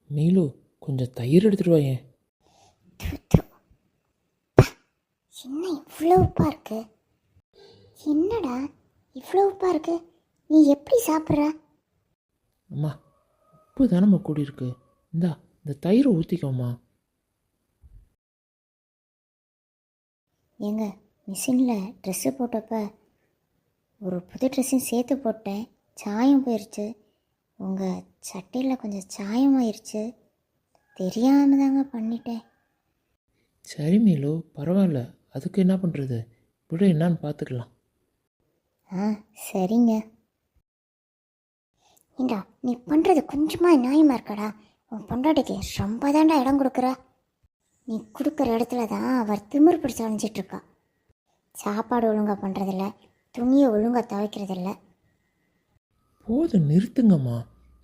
Meal, கொஞ்சம் தயிர் எடுத்துட்டு வாயேன். து, து. என்ன இவ்வளோ உப்பா இருக்கு? என்னடா இவ்வளோ உப்பா இருக்கு? நீ எப்படி சாப்பிட்ற? அம்மா, உப்பு தானம்மா கூடி இருக்கு. இந்தா இந்த தயிரை ஊற்றிக்கோம்மா. ஏங்க, மிஷினில் ட்ரெஸ்ஸு போட்டப்ப ஒரு புது ட்ரெஸ்ஸையும் சேர்த்து போட்டேன். சாயம் போயிடுச்சு. உங்கள் சட்டையில் கொஞ்சம் சாயமாயிருச்சு. தெரியாமல் தாங்க பண்ணிட்டேன். சரி மீலு, பரவாயில்ல. அதுக்கு என்ன பண்ணுறது? விட என்னான்னு பார்த்துக்கலாம். ஆ, சரிங்க. ஏண்டா, நீ பண்ணுறது கொஞ்சமாக நியாயமாக இருக்கடா. உன் பொண்டாட்டிக்கு ரொம்ப தாண்டா இடம் கொடுக்குற. நீ கொடுக்குற இடத்துல தான் அவர் திமிர் பிடிச்சி அணிஞ்சிட்ருக்கா. சாப்பாடு ஒழுங்காக பண்ணுறதில்ல, துணியை ஒழுங்காக துவைக்கிறதில்ல. போதும், நிறுத்துங்கம்மா.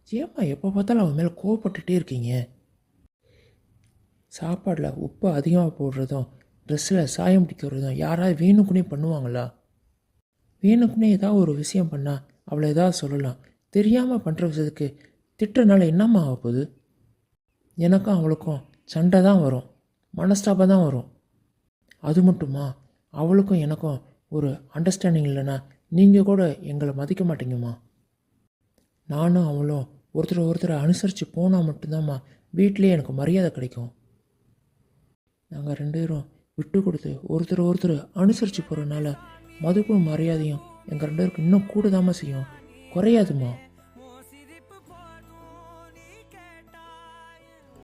ஏம்மா எப்போ பார்த்தாலும் அவன் மேலே கோவப்பட்டுட்டே இருக்கீங்க? சாப்பாடில் உப்பு அதிகமாக போடுறதும் ட்ரெஸ்ஸில் சாயம் பிடிக்கிறதும் யாராவது வேணுக்குனே பண்ணுவாங்களா? வேணுக்குனே ஏதாவது ஒரு விஷயம் பண்ணால் அவளை ஏதாவது சொல்லலாம். தெரியாமல் பண்ணுற விஷயத்துக்கு திட்டுறனால என்னம்மா ஆக போகுது? எனக்கும் அவளுக்கும் சண்டை தான் வரும், மனஸ்தாபம் தான் வரும். அது மட்டுமா, அவளுக்கும் எனக்கும் ஒரு அண்டர்ஸ்டாண்டிங் இல்லைன்னா நீங்கள் கூட எங்களை மதிக்க மாட்டீங்கம்மா. நானும் அவளும் ஒருத்தரை அனுசரித்து போனால் மட்டும்தாம்மா வீட்டிலே எனக்கு மரியாதை கிடைக்கும். நாங்கள் 2 பேரும் விட்டு கொடுத்து ஒருத்தர் அனுசரித்து போகிறனால மதிப்பும் மரியாதையும் எங்கள் 2 பேருக்கு இன்னும் கூட தாம்மா செய்யும், குறையாதும்மா.